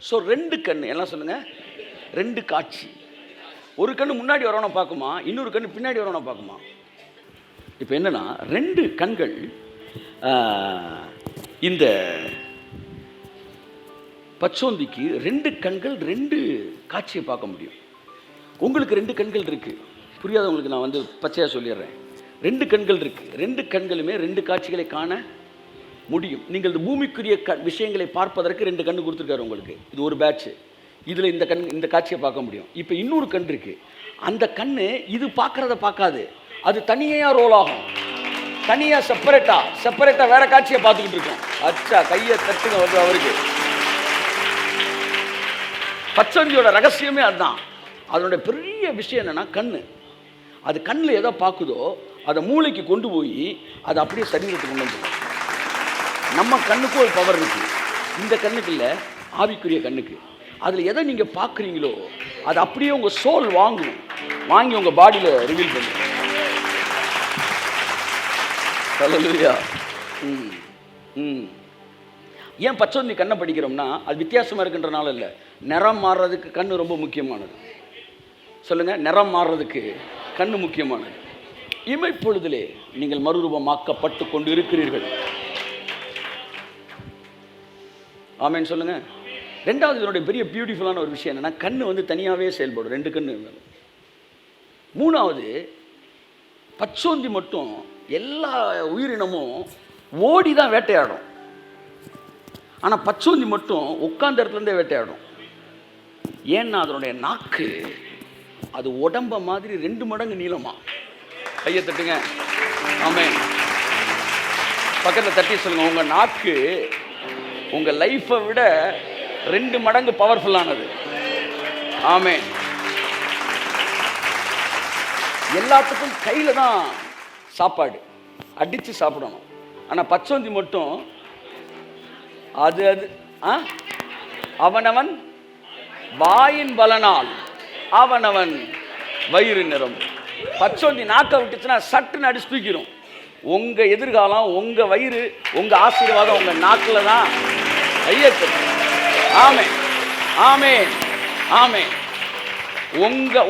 So 2 கண்ணு எல்லாம் சொல்லுங்க, 2 காட்சி. ஒரு கண்ணு முன்னாடி வரவனை பார்க்குமா, இன்னொரு கண்ணு பின்னாடி வரவனை பார்க்குமா. இப்போ என்னன்னா 2 கண்கள் இந்த பச்சோந்திக்கு 2 கண்கள் 2 காட்சியை பார்க்க முடியும். உங்களுக்கு 2 கண்கள் இருக்கு, புரியாதவங்களுக்கு நான் வந்து பச்சையாக சொல்லிடுறேன். 2 கண்கள் இருக்கு, 2 கண்களுமே 2 காட்சிகளை காண முடியும். நீங்கள் இந்த பூமிக்குரிய விஷயங்களை பார்ப்பதற்கு 2 கண்ணு கொடுத்துருக்காரு உங்களுக்கு. இது ஒரு பேட்ச். இதில் இந்த காட்சியை பார்க்க முடியும். இப்போ இன்னொரு கண் இருக்கு, அந்த கண்ணு இது பார்க்கறத பார்க்காது, அது தனியாக ரோல் ஆகும், தனியாக செப்பரேட்டாக வேற காட்சியை பார்த்துக்கிட்டு இருக்கோம். அச்சா, கையை தட்டுங்க வந்து அவருக்கு. பச்சந்தியோட ரகசியமே அதுதான். அதனுடைய பெரிய விஷயம் என்னன்னா கண்ணு. அது கண்ணில் எதை பார்க்குதோ அதை மூளைக்கு கொண்டு போய் அதை அப்படியே சரீரத்துக்கு கொண்டு வந்துடும். நம்ம கண்ணுக்கு ஒரு பவர் இருக்கு, இந்த கண்ணுக்கு இல்லை, ஆவிக்குரிய கண்ணுக்கு. அதில் எதை நீங்கள் பார்க்குறீங்களோ அது அப்படியே உங்கள் சோல் வாங்கி உங்கள் பாடியில் ரிவீல் பண்ணும். ஹல்லேலூயா. ஏன் பச்சோந்தி கண்ணை படிக்கிறோம்னா அது வித்தியாசமாக இருக்குன்றனால இல்லை, நிறம் மாறுறதுக்கு கண்ணு ரொம்ப முக்கியமானது. சொல்லுங்கள், நிறம் மாறுறதுக்கு கண்ணு முக்கியமானது. இமைப்பொழுதிலே நீங்கள் மறுரூபமாக்கப்பட்டு கொண்டு இருக்கிறீர்கள். ஆமேன்னு சொல்லுங்கள். ரெண்டாவது இதனுடைய பெரிய பியூட்டிஃபுல்லான ஒரு விஷயம் என்னென்னா கண்ணு வந்து தனியாகவே செயல்படும், 2 கண்ணு இருந்தாலும். மூணாவது, பச்சோந்தி மட்டும் எல்லா உயிரினமும் ஓடி தான் வேட்டையாடும், ஆனால் பச்சோந்தி மட்டும் உட்கார்ந்த இடத்துலேருந்தே வேட்டையாடும். ஏன்னா அதனுடைய நாக்கு அது உடம்ப மாதிரி 2 மடங்கு நீளமா. கையை தட்டுங்க. ஆமென். பக்கத்தில் தட்டி சொல்லுங்க, உங்கள் நாக்கு உங்கள் லைஃப்பை விட 2 மடங்கு பவர்ஃபுல்லானது. ஆமென். எல்லாத்துக்கும் கையில் தான் சாப்பாடு, அடித்து சாப்பிடணும். ஆனால் பச்சோந்தி மட்டும் அது அவனவன் வாயின் பலனால் அவனவன் வயிறு நிறம். பச்சோந்தி நாக்கை விட்டுச்சுன்னா சட்டுன்னு அடிச்சு தூக்கிடும். உங்கள் எதிர்காலம், உங்கள் வயிறு, உங்கள் ஆசீர்வாதம் உங்கள் நாக்கில் தான். ஐயத்து. ஆமே ஆமே ஆமே.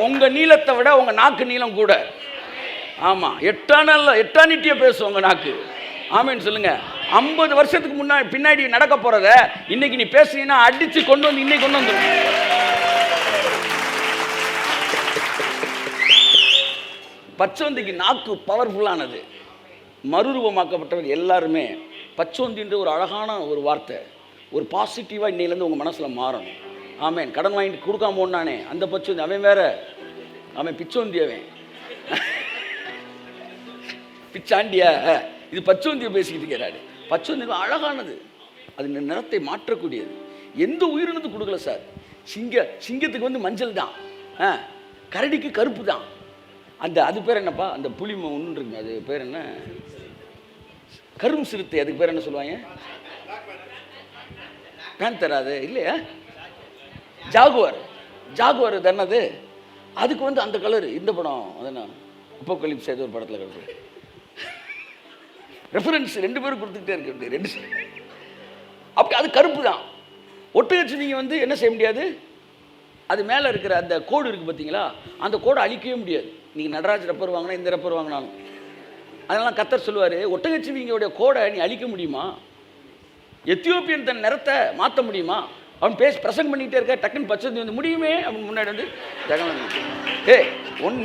உங்கள் நீளத்தை விட உங்கள் நாக்கு நீளம் கூட. ஆமாம், எட்டானிட்டியை பேசும் உங்கள் நாக்கு. ஆமேன்னு சொல்லுங்க. 50 வருஷத்துக்கு பின்னாடி நடக்க போகிறத இன்னைக்கு நீ பேசுனீங்கன்னா அடித்து கொண்டு வந்து இன்னைக்கு கொண்டு வந்துடும். பச்சோந்திக்கு நாக்கு பவர்ஃபுல்லானது. மறுரூபமாக்கப்பட்டவர் எல்லாருமே பச்சோந்தின்ற ஒரு அழகான ஒரு வார்த்தை, ஒரு பாசிட்டிவாக இன்னையிலேருந்து உங்கள் மனசில் மாறணும். ஆமேன். கடன் வாங்கிட்டு கொடுக்காம ஒன்றானே அந்த பச்சோந்தி, அவன் வேற, அவன் பிச்சோந்தி, அவன் பிச்சாண்டியா. இது பச்சோந்தியை பேசிக்கிட்டு இருக்கிறாரு. பச்சோந்தி அழகானது, அது நிறத்தை மாற்றக்கூடியது. எந்த உயிரினத்துக்கு கொடுக்கல சார். சிங்கத்துக்கு வந்து மஞ்சள் தான், கரடிக்கு கருப்பு தான். அது பேர் என்னப்பா, அந்த புலி ஒன்று இருக்கு, அது பேர் என்ன, கரும் சிறுத்தை, அதுக்கு பேர் என்ன சொல்லுவாங்க, பேந்தர். அது இல்லையா, ஜாகுவார் தானது. அதுக்கு வந்து அந்த கலரு. இந்த படம் அதுனா அப்போகலிப்ஸ் ஏதோ ஒரு படத்தில் கலரு ரெஃபரன்ஸ் 2 பேரும் கொடுத்துக்கிட்டே இருக்கு. 2 அப்படி அது கருப்பு தான். ஒட்டகச்சு நீங்கள் வந்து என்ன செய்ய முடியாது, அது மேலே இருக்கிற அந்த கோடு இருக்குது பார்த்தீங்களா, அந்த கோடை அழிக்கவே முடியாது. நீங்கள் நடராஜ் ரப்பர் வாங்கினா இந்த ரப்பர் வாங்கினாலும். அதெல்லாம் கத்தர் சொல்லுவார், ஒட்டகச்சிவிங்களுடைய கோடை நீ அழிக்க முடியுமா? எத்தியோப்பியன் தன் நிறத்தை மாற்ற முடியுமா? அவன் பிரசங்கம் பண்ணிக்கிட்டே இருக்க, டக்குன்னு பச்சோந்தி வந்து முடியுமே அப்படின்னு முன்னாடி வந்து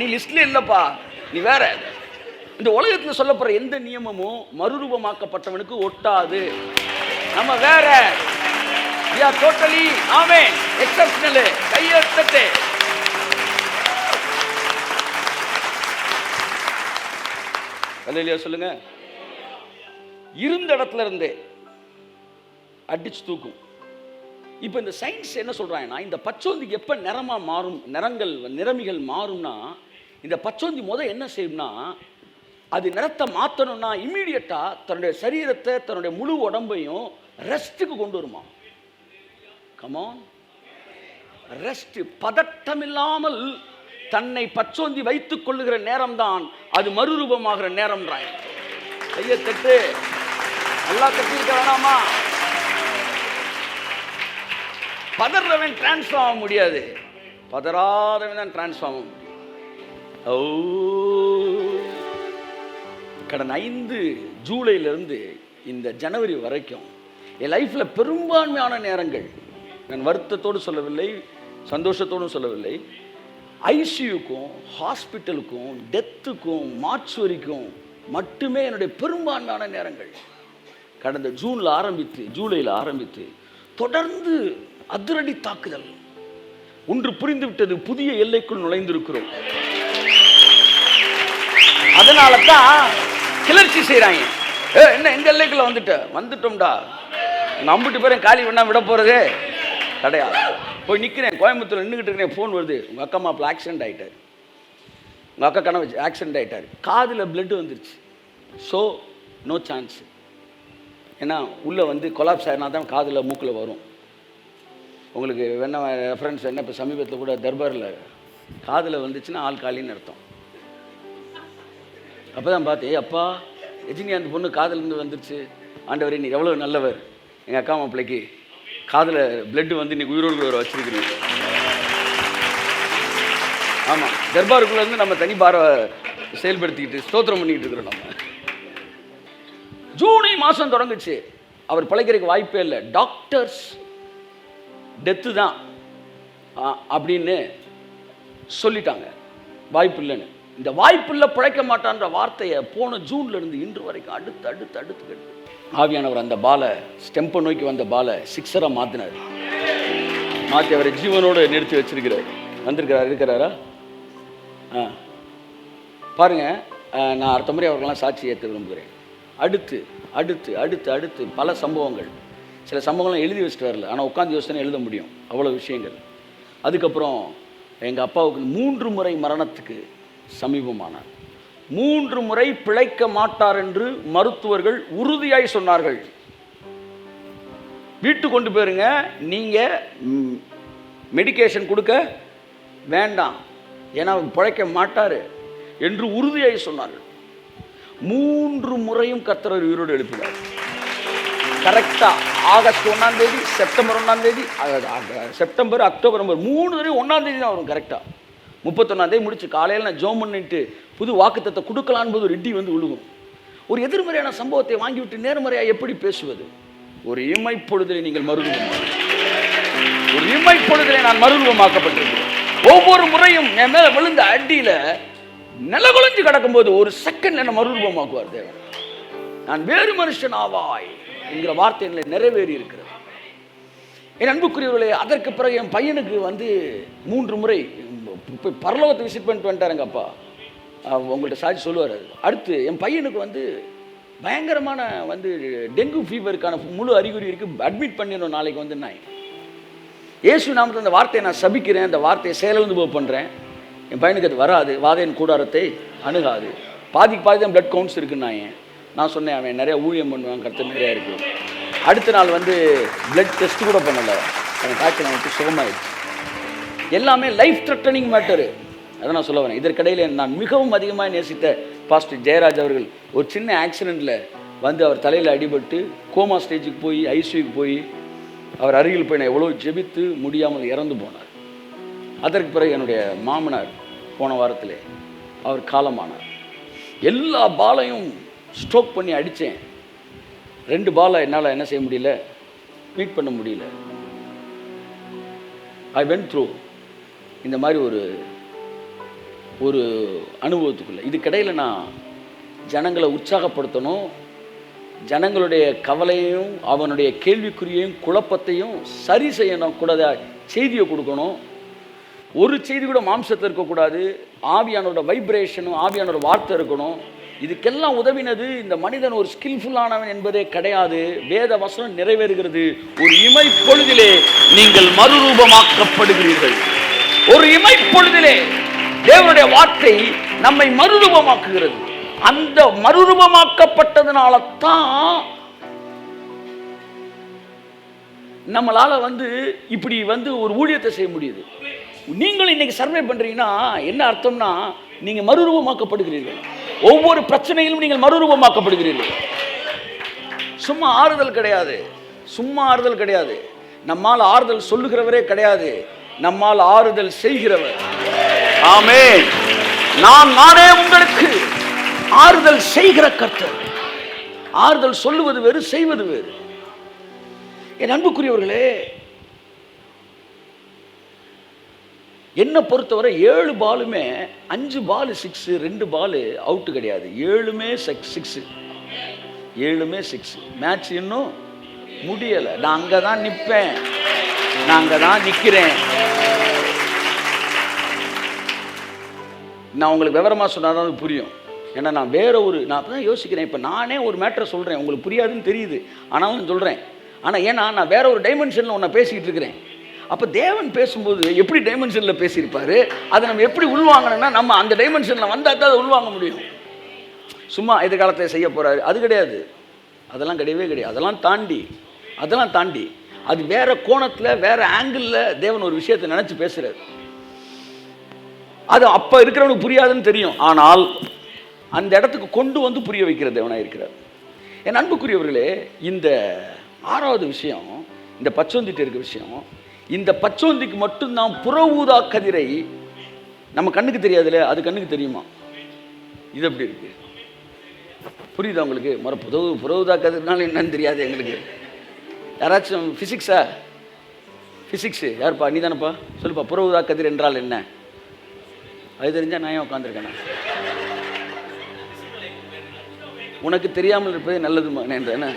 நீ லிஸ்ட்ல இல்லைப்பா, நீ வேற. இந்த உலகத்தில் சொல்லப்படுற எந்த நியமமும் மறுரூபமாக்கப்பட்டவனுக்கு ஒட்டாது. நம்ம வேற, டோட்டலி ஆமென் எக்ஸெப்ஷனல். கையெழுத்தே. அல்லேலூயா சொல்லுங்க. இருந்த இடத்துல இருந்தே அடிச்சு தூக்கும். இப்போ இந்த சயின்ஸ் என்ன சொல்றாங்கன்னா, இந்த பச்சோந்திக்கு எப்போ நிறமா மாறும், நிறமிகள் மாறும்னா, இந்த பச்சோந்தி என்ன செய்யும்னா, அது நிறத்தை மாற்றணும்னா இம்மீடியட்டா தன்னுடைய சரீரத்தை, தன்னுடைய முழு உடம்பையும் ரெஸ்ட்டுக்கு கொண்டு வருமா. Come on, rest. பதட்டம் இல்லாமல் தன்னை பச்சோந்தி வைத்துக் கொள்ளுகிற நேரம் தான் அது மறுரூபமாகிற நேரம். கையை தட்டு. நல்லா கட்டிருக்க வேணாமா? பதறவன் டிரான்ஸ்ஃபார்ம் ஆக முடியாது, பதறாதவன் தான் டிரான்ஸ்ஃபார்ம் ஆக முடியும். ஓ, கடந்த 5 ஜூலையிலிருந்து இந்த ஜனவரி வரைக்கும் என் லைஃப்பில் பெரும்பான்மையான நேரங்கள், நான் வருத்தத்தோடு சொல்லவில்லை, சந்தோஷத்தோடும் சொல்லவில்லை, ஐசியூக்கும் ஹாஸ்பிட்டலுக்கும் டெத்துக்கும் மார்ச்சுவரிக்கும் மட்டுமே என்னுடைய பெரும்பான்மையான நேரங்கள். கடந்த ஜூலையில் ஆரம்பித்து தொடர்ந்து அதிரடி தாக்குதல். ஒன்று புரிந்து விட்டது, புதிய எல்லைக்குள் நுழைந்திருக்கிறோம். அதனால தான் கிளர்ச்சி செய்கிறாங்க. என்ன எங்க எல்லைக்குள்ள வந்துட்டோம்டா, நம்பிட்டு பேரும் காலி பண்ணா விட போறதே கிடையாது. போய் நிற்கிறேன், கோயம்புத்தூர் நின்றுக்கிட்டு இருக்கிறேன், ஃபோன் வருது, உங்கள் அக்கா மாப்பிள்ள ஆக்சிடென்ட் ஆகிட்டார், உங்கள் அக்கா கனவு ஆக்சிடென்ட் ஆகிட்டார், காதில் பிளட் வந்துருச்சு, ஸோ நோ சான்ஸ். ஏன்னா உள்ளே வந்து கொலாப்ஸ் ஆகினா தான் காதில் மூக்கில் வரும். உங்களுக்கு வேணா ரெஃபரன்ஸ் என்ன, இப்போ சமீபத்தில் கூட தர்பாரில் காதில் வந்துச்சுன்னா ஆள் காலின்னு அர்த்தம். அப்போ தான் பார்த்தேன், அப்பா ரஜினி அந்த பொண்ணு காதிலேருந்து வந்துருச்சு, ஆண்டவரே நீ எவ்வளோ நல்லவர், எங்கள் அக்கா மாப்பிள்ளைக்கு காதில் பிளட்டு வந்து இன்னைக்கு உயிரோடு வர வச்சிருக்கிறீங்க. ஆமாம், தர்பாருக்குள்ளேருந்து நம்ம தனி பார செயல்படுத்திக்கிட்டு ஸ்தோத்திரம் பண்ணிக்கிட்டு இருக்கிறோம். நம்ம ஜூலை மாதம் தொடங்குச்சு, அவர் பிழைக்கிறதுக்கு வாய்ப்பே இல்லை, டாக்டர்ஸ் டெத்து தான் அப்படின்னு சொல்லிட்டாங்க, வாய்ப்பு இல்லைன்னு. இந்த வாய்ப்பில்லை பிழைக்க மாட்டான்ற வார்த்தையை போன ஜூன்லேருந்து இன்று வரைக்கும் அடுத்து கேட்டு ஆவியானவர் அந்த பாலை, ஸ்டெம்பை நோக்கி வந்த பாலை 6 மாற்றினார், மாற்றி அவரை ஜீவனோடு நிறுத்தி வச்சிருக்கிறார். இருக்கிறாரா? பாருங்க, நான் அடுத்த முறை அவர்களெல்லாம் சாட்சி ஏற்ற விரும்புகிறேன். அடுத்து பல சம்பவங்கள், சில சம்பவங்கள்லாம் எழுதி வச்சுட்டு வரல, ஆனால் உட்காந்து யோசனை எழுத முடியும், அவ்வளோ விஷயங்கள். அதுக்கப்புறம் எங்கள் அப்பாவுக்கு 3 முறை மரணத்துக்கு சமீபமானார். 3 முறை பிழைக்க மாட்டார் என்று மருத்துவர்கள் உறுதியாய் சொன்னார்கள். வீட்டுக்கு கொண்டு போயிருங்க, நீங்கள் மெடிக்கேஷன் கொடுக்க வேண்டாம், ஏன்னா பிழைக்க மாட்டார் என்று உறுதியாய் சொன்னார்கள். 3 முறையும் கர்த்தர் உயிரோடு எழுப்பினார். கரெக்டாக ஆகஸ்ட் 1ஆம் தேதி, செப்டம்பர் 1ஆம் தேதி, செப்டம்பர், அக்டோபர், நவம்பர் 3 தடவை 1ஆம் தேதி தான் வரும். கரெக்டாக 31ஆம் தேதி முடிச்சு காலையில் நான் ஜோம் பண்ணிட்டு புது வாக்குத்தத்தை கொடுக்கலான்னு போது ஒரு இடி வந்து விழுகும். ஒரு எதிர்மறையான சம்பவத்தை வாங்கிவிட்டு நேர்மறையாக எப்படி பேசுவது? ஒரு இமைப்பொழுதிலே நீங்கள் நான் மறுரூபமாக்கப்பட்டிருக்கிறேன். ஒவ்வொரு முறையும் என் மேலே விழுந்த அடியில் நிலகுலைஞ்சு கிடக்கும்போது ஒரு செகண்ட் என்ன மறுரூபமாக்குவார் தேவன். நான் வேறு மனுஷன் ஆவாய் என்கிற வார்த்தை நிறைவேறி இருக்கிறது. என் அன்புக்குரியவர்களே, அதற்கு பிறகு என் பையனுக்கு வந்து 3 முறை இப்போ பரலோகத்தை விசிட் பண்ணிட்டு வந்துட்டாருங்க அப்பா, உங்கள்கிட்ட சாட்சி சொல்லுவார். அடுத்து என் பையனுக்கு வந்து பயங்கரமான வந்து டெங்கு ஃபீவருக்கான முழு அறிகுறி இருக்குது, அட்மிட் பண்ணிடணும் நாளைக்கு வந்து. நான் இயேசு நாமத்தில் அந்த வார்த்தையை நான் சபிக்கிறேன், அந்த வார்த்தையை செயலனுபவம் பண்ணுறேன். என் பையனுக்கு அது வராது, வாதையின் கூடாரத்தை அணுகாது. பாதிக்கு பாதி தான் பிளட் கவுண்ட்ஸ் இருக்குன்னு நான் சொன்னேன். அவன் நிறையா ஊழியம் பண்ணுவான், கருத்து நிறையா இருக்குது. அடுத்த நாள் வந்து பிளட் டெஸ்ட் கூட பண்ணலை, அவன் காய்ச்சல் அவனுக்கு சுகமாயிடுச்சு. எல்லாமே லைஃப் த்ரெட்டனிங் மேட்டரு. அதை நான் சொல்ல வரேன். இதற்கிடையில் நான் மிகவும் அதிகமாக நேசித்த பாஸ்டர் ஜெயராஜ் அவர்கள் ஒரு சின்ன ஆக்சிடெண்ட்டில் வந்து அவர் தலையில் அடிபட்டு கோமா ஸ்டேஜுக்கு போய் ஐசியூக்கு போய் அவர் அருகில் போய் நான் எவ்வளோ ஜெபித்து முடியாமல் இறந்து போனார். அதற்கு பிறகு என்னுடைய மாமனார் போன வாரத்தில் அவர் காலமானார். எல்லா பாலையும் ஸ்ட்ரோக் பண்ணி அடித்தேன். 2 பாலை என்னால் என்ன செய்ய முடியல, மீட் பண்ண முடியல. ஐ வென்ட் த்ரூ இந்த மாதிரி ஒரு அனுபவத்துக்குள்ளே. இதுக்கிடையில் நான் ஜனங்களை உற்சாகப்படுத்தணும், ஜனங்களுடைய கவலையையும் அவனுடைய கேள்விக்குறியையும் குழப்பத்தையும் சரி செய்யணும், கூட செய்தியை கொடுக்கணும். ஒரு செய்தி கூட மாம்சத்தில் இருக்கக்கூடாது, ஆவியானோட வைப்ரேஷனும் ஆவியானோட வார்த்தை இருக்கணும். இதுக்கெல்லாம் உதவினது இந்த மனிதன் ஒரு ஸ்கில்ஃபுல்லானவன் என்பதே கிடையாது, வேத வசனம் நிறைவேறுகிறது. ஒரு இமைப்பொழுதிலே நீங்கள் மறுரூபமாக்கப்படுகிறீர்கள். ஒரு இமைப்பொழுதிலே தேவனுடைய வார்த்தை நம்மை மறுரூபமாக்குகிறது. அந்த மறுரூபமாக்கப்பட்டதுனால தான் நம்மளால வந்து இப்படி வந்து ஒரு ஊழியத்தை செய்ய முடியுது. நீங்கள் இன்னைக்கு சர்வே பண்றீங்கன்னா என்ன அர்த்தம்னா, நீங்க மறுரூபமாக்கப்படுகிறீர்கள். ஒவ்வொரு பிரச்சனையிலும் நீங்கள் மறுரூபமாக்கப்படுகிறீர்கள். சும்மா ஆறுதல் கிடையாது. நம்மால் ஆறுதல் சொல்லுகிறவரே கிடையாது, நம்மால் ஆறுதல் செய்கிறவர். ஆமென். நானே உங்களுக்கு ஆறுதல் செய்கிற கர்த்தர். ஆறுதல் சொல்லுவது வேறு, செய்வது வேறு. என் அன்புக்குரியவர்களே, என்ன பொறுத்தவரை 7 பாலுமே 5 பால் 6, 2 பால் அவுட்டு கிடையாது. 7மே 6, 7மே 6. மேட்ச் இன்னும் முடியலை. நான் அங்கே தான் நிற்பேன், நான் அங்கே தான் நிற்கிறேன். நான் உங்களுக்கு விவரமாக சொன்னால் தான் அது புரியும். ஏன்னா நான் அப்போ தான் யோசிக்கிறேன். இப்போ நானே ஒரு மேட்டரை சொல்கிறேன், உங்களுக்கு புரியாதுன்னு தெரியுது, ஆனாலும் சொல்கிறேன். ஆனால் ஏன்னா நான் வேற ஒரு டைமென்ஷனில் ஒன்று பேசிக்கிட்டு இருக்கிறேன். அப்போ தேவன் பேசும்போது எப்படி டைமென்ஷனில் பேசியிருப்பார், அதை நம்ம எப்படி உள்வாங்கணும்னா நம்ம அந்த டைமென்ஷனில் வந்தால் தான் அதை உள்வாங்க முடியும். சும்மா எதிர்காலத்தை செய்ய போகிறாரு அது கிடையாது, அதெல்லாம் கிடையவே கிடையாது. அதெல்லாம் தாண்டி அது வேற கோணத்தில், வேற ஆங்கிளில் தேவன் ஒரு விஷயத்தை நினச்சி பேசுகிறார். அது அப்போ இருக்கிறவனுக்கு புரியாதுன்னு தெரியும், ஆனால் அந்த இடத்துக்கு கொண்டு வந்து புரிய வைக்கிற தேவனாக இருக்கிறார். என் அன்புக்குரியவர்களே, இந்த 6வது விஷயம், இந்த பச்சோந்திட்டு இருக்க விஷயம், இந்த பச்சோந்திக்கு மட்டும்தான் புற ஊதா கதிரை நம்ம கண்ணுக்கு தெரியாதுல்ல, அது கண்ணுக்கு தெரியுமா? இது எப்படி இருக்கு, புரியுதா உங்களுக்கு? புற ஊதா கதிர்னால என்னன்னு தெரியாது எங்களுக்கு. யாராச்சும் ஃபிசிக்ஸு யாருப்பா? நீ தானப்பா, சொல்லுப்பா. புற ஊதா கதிர் என்றால் என்ன? அது தெரிஞ்சால் நான் ஏன் உட்காந்துருக்கேன்? உனக்கு தெரியாமல் இருப்பதே நல்லதுமா என்ன?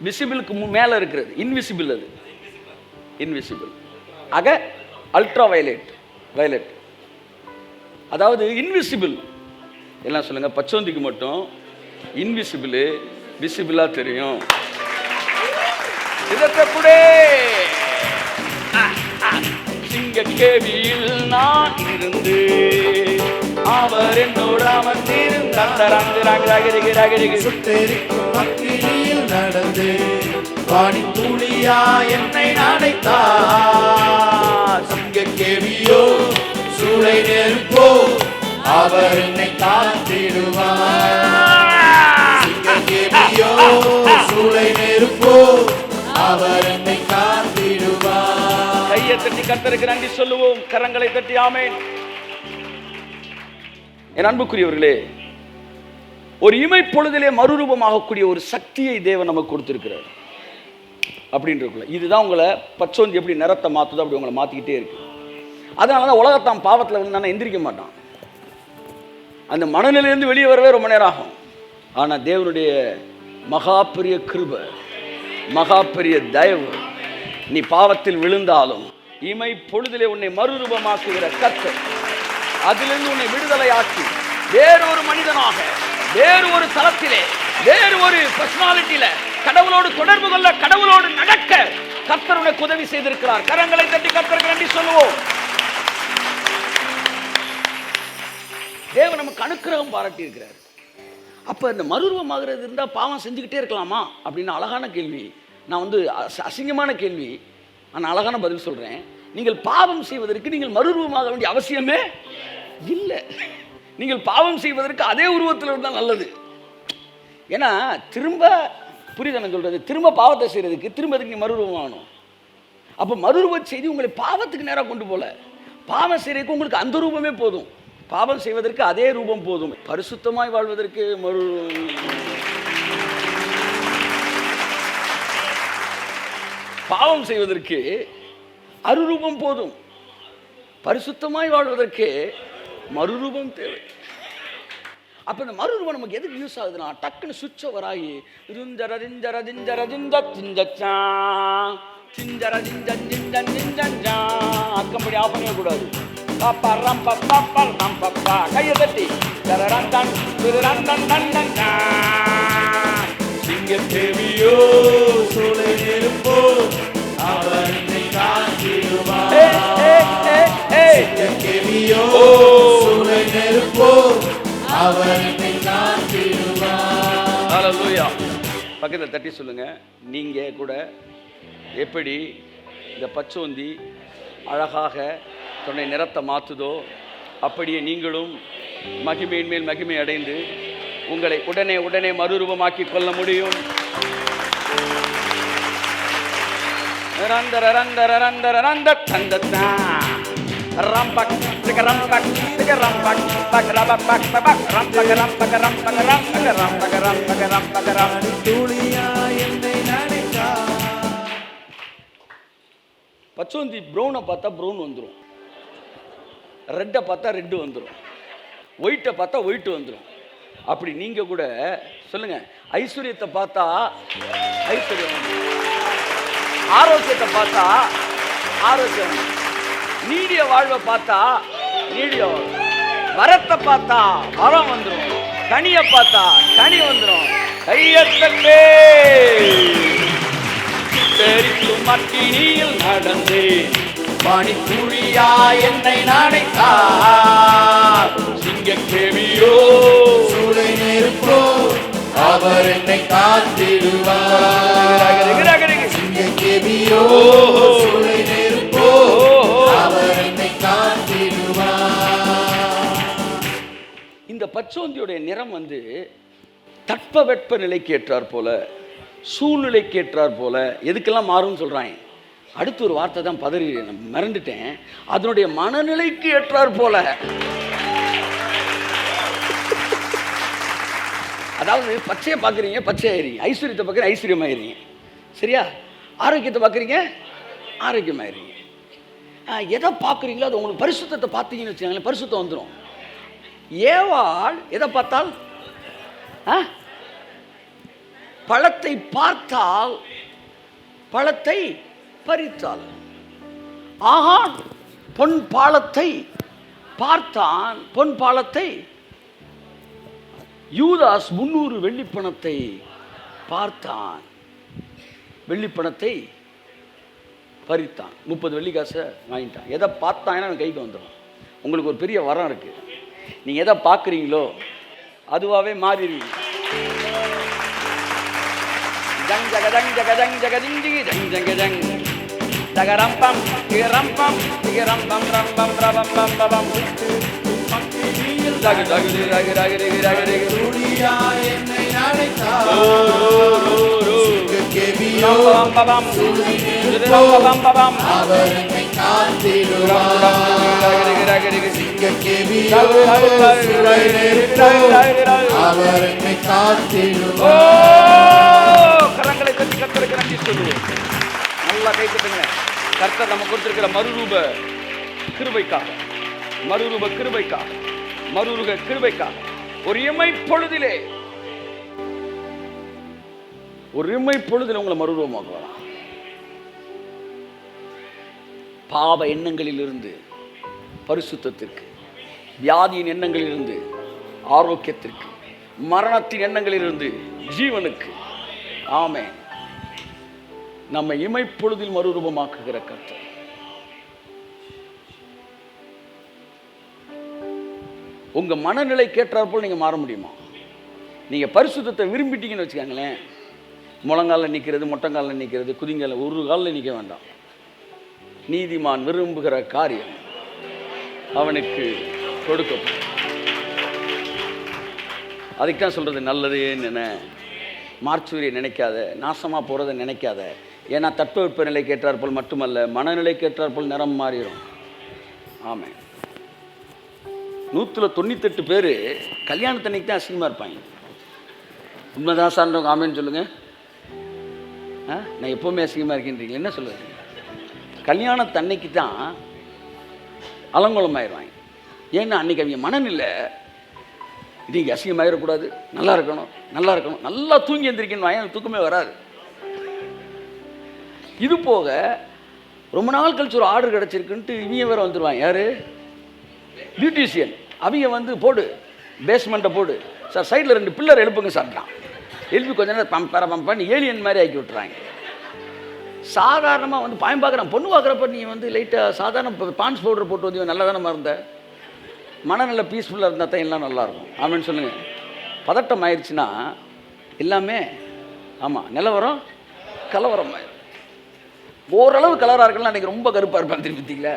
விசிபிளுக்கு மேலே இருக்கிறது இன்விசிபிள். அது இன்விசிபிள். ஆக அல்ட்ரா வயலட், அதாவது இன்விசிபிள். எல்லாம் சொல்லுங்க. பச்சோந்திக்கு மட்டும் இன்விசிபிள், விசிபிளா தெரியும். இதற்கு கூட சிங்கக்கேவியில் நான் இருந்து அவர் என்னோடு அமர்ந்திருக்கும் நடந்து வாணி துளியா என்னை அழைத்தார். சிங்கக்கேவியோ சூளை நெருப்போ அவர் என்னை காத்திடுவார். சிங்கக்கேவியோ சூளை நெருப்போ அவர் என்னை காத்திடுவார். கையை தட்டி கர்த்தருக்கு நன்றி சொல்லுவோம், கரங்களை தட்டி ஆமென். என் அன்புக்குரியவர்களே, ஒரு இமை பொழுதிலே மறுரூபமாகக்கூடிய ஒரு சக்தியை தேவன் நமக்கு கொடுத்திருக்கிறார். அப்படின்றக்குள்ள இதுதான் உங்களை பச்சோந்தி எப்படி நிறத்தை மாற்றுதோ அப்படி உங்களை மாற்றிக்கிட்டே இருக்கு. அதனால தான் உலகத்தான் பாவத்தில் வந்து எந்திரிக்க மாட்டான். அந்த மனநிலையிலிருந்து வெளியே வரவே ரொம்ப நேரம் ஆகும். ஆனால் தேவனுடைய மகா பெரிய கிருபை, மகா பெரிய தயவு, நீ பாவத்தில் விழுந்தாலும் இமை பொழுதிலே உன்னை மறுரூபமாக்குகிற கர்த்தர், அதிலிருந்து உன்னை விடுதலையாக்கி வேறொரு மனிதனாக, வேறு ஒரு தளத்திலே, வேறு ஒரு பர்சனாலிட்டியில கடவுளோடு தொடர்பு கொள்ள, கடவுளோடு நடக்க கர்த்தர் உனக்கு உதவி செய்திருக்கிறார். கரங்களை தட்டி கர்த்தருக்கு நன்றி சொல்லுவோம். தேவன் நமக்கு அனுக்கிரகம் பாராட்டி இருக்கிறார். அப்ப இந்த மறுரூபமாகிறது இருந்தா பாவம் செஞ்சுக்கிட்டே இருக்கலாமா அப்படின்னு அழகான கேள்வி. நான் வந்து அசிங்கமான கேள்வி, ஆனால் அழகான பதில் சொல்றேன். நீங்கள் பாவம் செய்வதற்கு நீங்கள் மறுரூபமாக வேண்டிய அவசியமே இல்லை. நீங்கள் பாவம் செய்வதற்கு அதே உருவத்தில் இருந்தால் நல்லது. ஏன்னா திரும்ப புரியுது நான் சொல்றது, திரும்ப பாவத்தை செய்யறதுக்கு திரும்ப அதுக்கு நீ மறுரூபம் ஆகணும். அப்போ மறுரூப செய்தி உங்களை பாவத்துக்கு நேராக கொண்டு போல, பாவம் செய்யறதுக்கு உங்களுக்கு அந்த ரூபமே போதும். பாவம் செய்வதற்கு அதே ரூபம் போதும். பரிசுத்தமாய் வாழ்வதற்கு பாவம் செய்வதற்கு அருரூபம் போதும். பரிசுத்தமாய் வாழ்வதற்கு மறுரூபம் தேவை. அப்ப இந்த மறுரூபம் நமக்கு எதுக்கு யூஸ் ஆகுதுன்னா, டக்குன்னு சுவிட்ச் ஓவர் ஆகி அக்கம்படி ஆஃப் பண்ணவே கூடாது. கையை தட்டி சிங்கத்தேவியோ சூளை நெருப்போ அவர் என்னை காத்திடுவார். சிங்கத்தேவியோ சூளை நெருப்போ அவர் என்னை காத்திடுவார். ஹல்லேலூயா. பக்கத்தில் தட்டி சொல்லுங்க, நீங்க கூட எப்படி இந்த பச்சோந்தி அழகாக தன்னுடைய நிறத்தை மாற்றுதோ அப்படியே நீங்களும் மகிமையின் மேல் மகிமை அடைந்து உங்களை உடனே உடனே மறுரூபமாக்கி கொள்ள முடியும். பச்சோந்தி ப்ரௌனை பார்த்தா ப்ரௌன் வந்துடும், ரெட்டை பார்த்தா ரெட்டு வந்துடும், ஒயிட்டை பார்த்தா ஒயிட்டு வந்துடும். அப்படி நீங்க கூட சொல்லுங்க, ஐஸ்வர்யத்தை பார்த்தா ஐஸ்வர்யம், ஆரோக்கியத்தை பார்த்தா ஆரோக்கியம், நீடிய வாழ்வை பார்த்தா நீடிய வாழ்வு, வரத்தை பார்த்தா வரம் வந்துடும், கனியை பார்த்தா கனி வந்துடும். கையத்தே தெரித்தும் மட்டினியில் நடந்து பனித்துளியா என்னை நினைத்தார். சிங்கக்கேவியோ சூளை நெருப்போ அவர் என்னை காத்திடுவார். சிங்கக்கேவியோ சூளை நெருப்போ அவர் என்னை காத்திடுவார். இந்த பச்சோந்தியுடைய நிறம் வந்து தட்பவெட்ப நிலைக்கு ஏற்றார் போல, சூழ்நிலைக்கு ஏற்றார் போல எதுக்கெல்லாம் மாறும்னு சொல்றாங்க. அடுத்து ஒரு வார்த்தை தான் பதறி மறந்துட்டேன், அதனுடைய மனநிலைக்கு ஏற்றார் போல. அதாவது பச்சையை பார்க்குறீங்க பச்சையாயிருங்க, ஐஸ்வர்யத்தை பார்க்குறீங்க ஐஸ்வர்யமாயிருங்க, சரியா? ஆரோக்கியத்தை பார்க்குறீங்க ஆரோக்கியமாயிருங்க. எதை பார்க்குறீங்களோ அது உங்களுக்கு பரிசுத்தத்தை பார்த்தீங்கன்னு வச்சுக்கோங்களேன், பரிசுத்தம் வந்துடும். ஏவாள் எதை பார்த்தால் பழத்தை பார்த்தால் பழத்தை பறித்தாள். ஆகான் பொன் பாலத்தை பார்த்தான், பொன் பாலத்தை. யூதாஸ் 300 வெள்ளிப்பணத்தை பார்த்தான், வெள்ளிப்பணத்தை பறித்தான், 30 வெள்ளி காசை வாங்கிட்டான். எதை பார்த்தாங்கன்னா கைக்கு வந்துடும். உங்களுக்கு ஒரு பெரிய வரம் இருக்கு, நீங்க எதை பார்க்குறீங்களோ அதுவாகவே மாறிடுவீங்க. ஜங் ஜகதங் ஜகதங் ஜகதிங் ஜிகி ஜங் ஜங்க ஜங் ஜகரம்பம் திகரம்பம் திகரம்பம் ரம்பம் ரபம் பபம் ஜக ஜக ஜக ஜக ஜக ஜக துளியா என்னை நினைத்தார். சிங்கக்கேவியோ பபம் சூளை நெருப்போ பபம் அவர் என்னை காத்திடுவார். சிங்கக்கேவியோ சூளை நெருப்போ அவர் என்னை காத்திடுவார். கரங்களை தட்டி கர்த்தருக்கு நன்றி சொல்லுவோம். நல்லா கை தட்டுங்க. கர்த்தர் நம்ம கொடுத்திருக்கிற மறுரூப கிருபைக்காக, மறுரூப கிருபைக்காக, மறுரூப கிருபைக்காக ஒரு இமை பொழுதிலே உங்களை மறுரூபமாக்குவார். பாவ எண்ணங்களிலிருந்து பரிசுத்தத்திற்கு, வியாதியின் எண்ணங்களிலிருந்து ஆரோக்கியத்திற்கு, மரணத்தின் எண்ணங்களிலிருந்து ஜீவனுக்கு. ஆமென். நம்ம இமைப்பொழுதில் மறுரூபமாக்குகிற கர்த்தர். உங்க மனநிலை கேட்டாற்போல் நீங்க மாற முடியுமா? நீங்க பரிசுத்தத்தை விரும்பிட்டீங்கன்னு வச்சுக்காங்களேன், முழங்காலில் நிற்கிறது, மொட்டங்காலில் நிற்கிறது, குதிங்கால ஒரு காலில் நிற்க வேண்டாம். நீதிமான் விரும்புகிற காரியம் அவனுக்கு கொடுக்கப்படும். அதுக்கு தான் சொல்றது, நல்லதேன்னு என்ன, மார்ச்சுவரியை நினைக்காத, நாசமாக போகிறத நினைக்காத. ஏன்னா தட்பவெப்ப நிலை கேட்டாற்போல் மட்டுமல்ல, மனநிலை கேட்டாற்போல் நிறம் மாறிடும். ஆமாம், 198 பேர் கல்யாணத்தன்னைக்கு தான் அசிங்கமாக இருப்பாங்க. உண்மைதான் சார்ந்தவங்க ஆமேன்னு சொல்லுங்கள். நான் எப்போவுமே அசிங்கமாக இருக்கேன்றீங்களா? என்ன சொல்லுறது? கல்யாணத்தன்னைக்கு தான் அலங்கோலமாயிடுவாங்க. ஏன்னா அன்றைக்கி அவங்க மனநிலை, நீங்கள் அசிங்கமாகிடக்கூடாது, நல்லா இருக்கணும், நல்லா இருக்கணும், நல்லா தூங்கி எழுந்திருக்கேன்னு வாங்க, தூக்கமே வராது. இது போக ரொம்ப நாள் கழிச்சு ஒரு ஆர்டர் கிடச்சிருக்குன்ட்டு இவங்க வேறு வந்துடுவாங்க. யார்? பியூட்டிஷியன். அவங்க வந்து போடு, பேஸ்மெண்ட்டை போடு சார், சைடில் 2 பில்லர் எழுப்புங்க சார்ட்டான். எழுப்பி கொஞ்ச நேரம் பம்ப் பண்ணி ஏலியன் மாதிரி ஆக்கி விட்டுறாங்க. சாதாரணமாக வந்து பாயம் பார்க்குறான், பொண்ணு பார்க்குறப்ப நீ வந்து லைட்டாக சாதாரண பான்ஸ் பவுடர் போட்டு வந்து நல்லா தானே இருந்த, மனநல்ல பீஸ்ஃபுல்லாக இருந்தால் தான் எல்லாம் நல்லாயிருக்கும். ஆமான்னு சொல்லுங்கள். பதட்டம் ஆயிடுச்சுன்னா எல்லாமே ஆமாம் நிலவரம் கலவரம் ஆயிடும். ஓரளவு கலராக இருக்கலாம், அன்றைக்கி ரொம்ப கருப்பாக இருப்பான் திருப்பதிங்களா.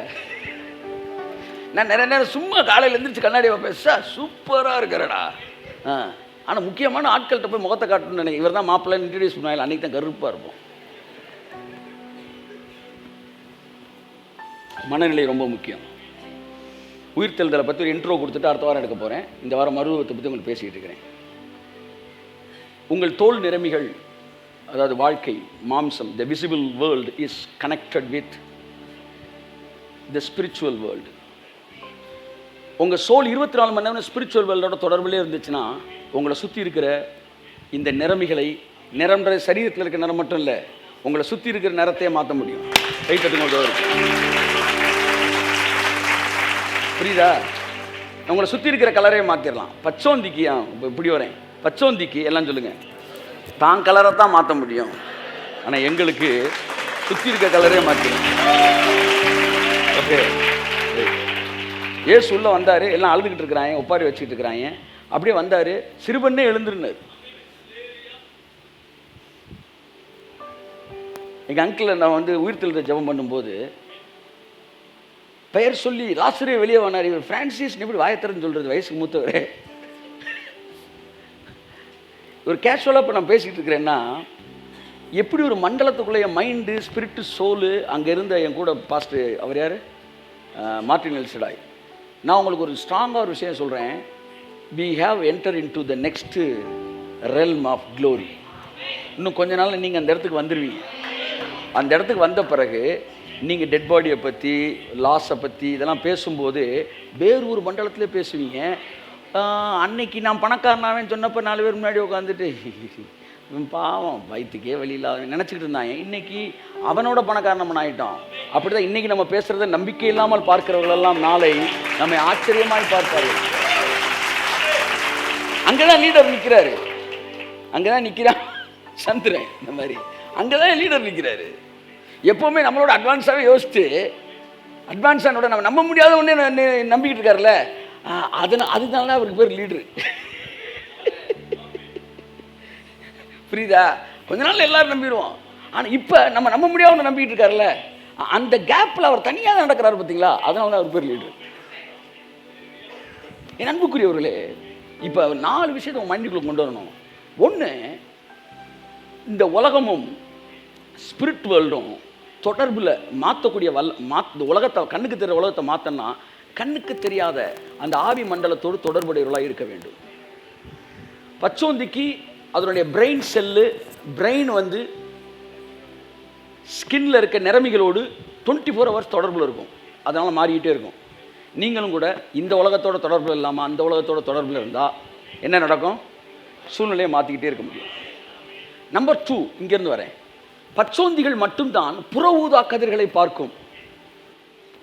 நான் நிறைய நேரம் சும்மா காலையில் எழுந்திரிச்சு கண்ணாடி வைப்பேன், சார் சூப்பராக இருக்கிறடா, ஆனால் முக்கியமான ஆட்கள்கிட்ட போய் முகத்தை காட்டணும்னு நினைக்கிறேன். இவர் தான் மாப்பிள்ளைன்னு இன்ட்ரடியூஸ் பண்ணுவாங்க, அன்றைக்கி தான் கருப்பாக இருப்போம். மனநிலை ரொம்ப முக்கியம். உயிர்த்தெழுதலை பற்றி ஒரு இன்ட்ரோ கொடுத்துட்டு அடுத்த வாரம் எடுக்க போகிறேன். இந்த வாரம் மறுரூபத்தை பற்றி உங்களுக்கு பேசிகிட்டு இருக்கிறேன். உங்கள் தோல் நிறமிகள், அதாவது வாழ்க்கை, மாம்சம், த visible world is connected with the spiritual world. உங்கள் சோல் 24 மணி நேரம் ஸ்பிரிச்சுவல் வேர்ல்டோட தொடர்புலேயே இருந்துச்சுன்னா உங்களை சுற்றி இருக்கிற இந்த நிறமிகளை, நிறம்ன்ற சரீரத்தில் இருக்கிற நிறம் மட்டும் இல்லை, உங்களை சுற்றி இருக்கிற நிறத்தையே மாற்ற முடியும். கை தட்டுங்க. புரியுதா? உங்களை சுற்றி இருக்கிற கலரையே மாற்றிடலாம். பச்சோந்திக்கு இப்படி வரேன், பச்சோந்திக்கு எல்லாம் சொல்லுங்கள், தான் கலரை தான் மாற்ற முடியும். ஆனால் எங்களுக்கு சுற்றி இருக்க கலரே மாற்றிடும். ஓகே, ஏசு உள்ள வந்தார், எல்லாம் அழுதுகிட்டு இருக்கிறாங்க, ஒப்பாரி வச்சுக்கிட்டு இருக்கிறாங்க. அப்படியே வந்தார், சிறுபண்ணே எழுந்திருந்தார். எங்கள் அங்கிள் நான் வந்து உயிர்த்தெழுத ஜெபம் பண்ணும்போது பெயர் சொல்லி லாசரே வெளியே வந்தார். இவர் பிரான்சிஸ் எப்படி வாயத்திறன்னு சொல்கிறது, வயசுக்கு மூத்தவர். ஒரு கேஷுவலாக இப்போ நான் பேசிகிட்டு இருக்கிறேன்னா, எப்படி ஒரு மண்டலத்துக்குள்ளே என் மைண்டு, ஸ்பிரிட்டு, சோலு, அங்கே இருந்த என் கூட பாஸ்ட் அவர் யார், மார்ட்டின் எல்சடாய். நான் உங்களுக்கு ஒரு ஸ்ட்ராங்காக ஒரு விஷயம் சொல்கிறேன். we have entered into the next realm of glory. இன்னும் கொஞ்ச நாள் நீங்கள் அந்த இடத்துக்கு வந்துடுவீங்க. அந்த இடத்துக்கு வந்த பிறகு நீங்கள் டெட் பாடியை பற்றி, லாஸை பற்றி இதெல்லாம் பேசும்போது வேறு ஒரு மண்டலத்திலே பேசுவீங்க. அன்னைக்கு நான் பணக்காரனாவேன்னு சொன்னப்போ 4 பேர் முன்னாடி உட்காந்துட்டு பாவம் வயிற்றுக்கே வழியில்லாத நினச்சிக்கிட்டு இருந்தாங்க. இன்றைக்கி அவனோட பணக்காரன் நம்ம ஆகிட்டோம். அப்படி தான் இன்றைக்கி நம்ம பேசுகிறத நம்பிக்கை இல்லாமல் பார்க்கிறவர்களெல்லாம் நாளை நம்மை ஆச்சரியமாய் பார்ப்பார்கள். அங்கே தான் லீடர் நிற்கிறாரு, அங்கே தான் நிற்கிறான் சந்திரன். இந்த மாதிரி அங்கே தான் லீடர் நிற்கிறாரு. எப்போவுமே நம்மளோட அட்வான்ஸாகவே யோசித்து, அட்வான்ஸானோட நம்ம நம்ப முடியாத ஒன்றே நம்பிக்கிட்டு இருக்காருல்ல, அதனால தான் அவருக்கு பேர் லீடரு. புரியுதா? கொஞ்ச நாள் எல்லாரும் நம்பிடுவோம். ஆனால் இப்போ நம்ம நம்ப முடியாத ஒன்று நம்பிக்கிட்டு இருக்காருல்ல, அந்த கேப்பில் அவர் தனியாக நடக்கிறாரு பார்த்தீங்களா, அதனால தான் அவர் பேர் லீடரு. என் அன்புக்குரியவர்களே, இப்போ 4 விஷயத்தை உங்கள் மைண்டுக்குள்ளே கொண்டு வரணும். ஒன்று, இந்த உலகமும் ஸ்பிரிட் வேர்ல்டும் தொடர்பில் மாற்றக்கூடிய உலகத்தை, கண்ணுக்கு தெரிகிற உலகத்தை மாற்றனா கண்ணுக்கு தெரியாத அந்த ஆவி மண்டலத்தோடு தொடர்புடையவர்களாக இருக்க வேண்டும். பச்சோந்திக்கு அதனுடைய பிரெயின் செல்லு, பிரெயின் வந்து ஸ்கின்ல இருக்க நிறமிகளோடு 24 hours தொடர்பில் இருக்கும். அதனால் மாறிக்கிட்டே இருக்கும். நீங்களும் கூட இந்த உலகத்தோட தொடர்பில் இல்லாமல் அந்த உலகத்தோட தொடர்பில் இருந்தால் என்ன நடக்கும்? சூழ்நிலையை மாற்றிக்கிட்டே இருக்க முடியும். நம்பர் 2, இங்கேருந்து வரேன். பச்சோந்திகள் மட்டும்தான் புற ஊதா கதிர்களை பார்க்கும்.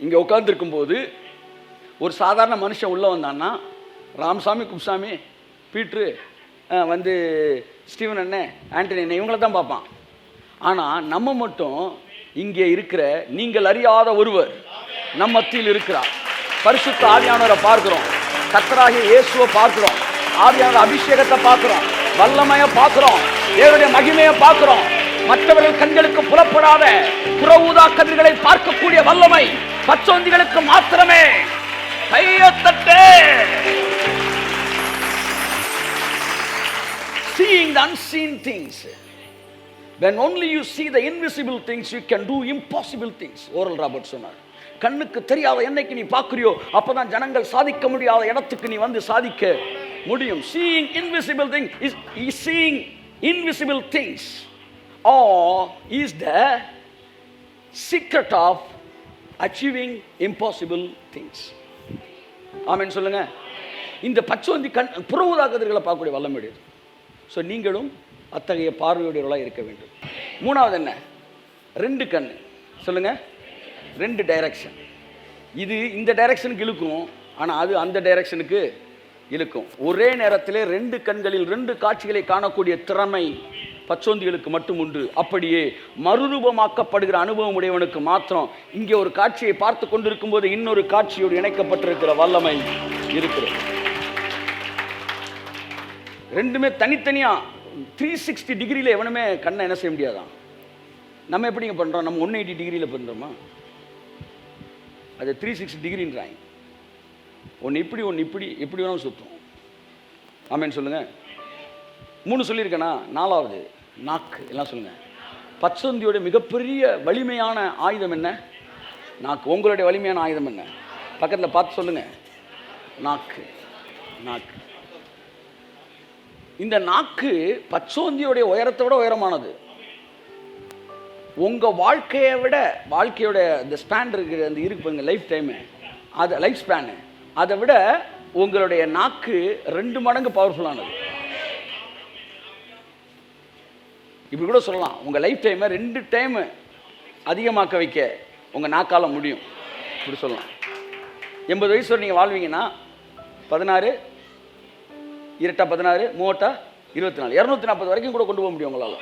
இங்கே உட்காந்துருக்கும் போது ஒரு சாதாரண மனுஷன் உள்ளே வந்தான்னா, ராமசாமி, குப்சாமி, பீட்ரு, வந்து ஸ்டீவன் அண்ணன், ஆண்டனி அண்ணன், இவங்கள தான் பார்ப்பான். ஆனால் நம்ம மட்டும் இங்கே இருக்கிற நீங்கள் அறியாத ஒருவர் நம் மத்தியில் இருக்கிறார். பரிசுத்த ஆவியானவரை பார்க்கிறோம், கர்த்தராகிய இயேசுவை பார்க்கிறோம், ஆவியானவர் அபிஷேகத்தை பார்க்கிறோம், வல்லமையை பார்க்கிறோம், தேவனுடைய மகிமையை பார்க்கிறோம். மற்றவர்கள் கண்களுக்கு புலப்படாத புற ஊதா கதிர்களை பார்க்கக்கூடிய வல்லமை பச்சோந்திகளுக்கு மாத்திரமே. Kaiyathattu. Seeing the unseen things. When only you see the invisible things, you can do impossible things. Oral Robert சொன்னார். கண்ணுக்கு தெரியாத என்னைக்கு நீ பார்க்குறியோ அப்பதான் ஜனங்கள் சாதிக்க முடியாத இடத்துக்கு நீ வந்து சாதிக்க முடியும். Seeing invisible things is seeing invisible things, or is the secret of achieving impossible things. ஆமென் சொல்லுங்க. இந்த பச்சோந்தி புற ஊதா கதிர்களை பார்க்கக்கூடிய வல்லமை. ஸோ நீங்களும் அத்தகைய பார்வையுடையவர்களாக இருக்க வேண்டும். 3வது என்ன? 2 கண். சொல்லுங்க, 2 டைரக்ஷன். இது இந்த டைரக்ஷனுக்கு இழுக்கும், ஆனால் அது அந்த டைரக்ஷனுக்கு இழுக்கும். ஒரே நேரத்தில் 2 கண்களில் 2 காட்சிகளை காணக்கூடிய திறமை பச்சோந்திகளுக்கு மட்டும் உண்டு. அப்படியே மறுரூபமாக்கப்படுகிற அனுபவம் உடையவனுக்கு மாத்திரம் இங்கே ஒரு காட்சியை பார்த்து கொண்டிருக்கும் போது இன்னொரு காட்சியோடு இணைக்கப்பட்டிருக்கிற வல்லமை இருக்கிறது. 2மே தனித்தனியா 360 டிகிரியில் எவனுமே கண்ணை என்ன செய்ய முடியாதான். நம்ம எப்படிங்க பண்ணுறோம்? நம்ம 180 டிகிரியில் பண்ணுறோமா? அது 360 டிகிரின்றாங்க. ஒன்று இப்படி ஒன்று இப்படி, எப்படி வேணாலும் சுற்றும். ஆமேன்னு சொல்லுங்கள். 3 சொல்லியிருக்கேனா? 4வது நாக்கு. எல்லாம் சொல்லுங்கள். பச்சோந்தியோட மிகப்பெரிய வலிமையான ஆயுதம் என்ன? நாக்கு. உங்களுடைய வலிமையான ஆயுதம் என்ன? பக்கத்தில் பார்த்து சொல்லுங்கள். நாக்கு. நாக்கு. இந்த நாக்கு பச்சோந்தியோடைய உயரத்தை விட உயரமானது. உங்கள் வாழ்க்கையை விட, வாழ்க்கையோட இந்த ஸ்பேன் இருக்கிற அந்த இருக்கு லைஃப் டைமு, அது லைஃப் ஸ்பேனு, அதை விட உங்களுடைய நாக்கு 2 மடங்கு பவர்ஃபுல்லானது. இப்படி கூட சொல்லலாம், உங்கள் லைஃப் டைமை 2 டைமு அதிகமாக்க வைக்க உங்கள் நாக்கால் முடியும். இப்படி சொல்லலாம். 80 வயசு வரை நீங்கள் வாழ்வீங்கன்னா 16 2 16 3 24 240 வரைக்கும் கூட கொண்டு போக முடியும் உங்களால்.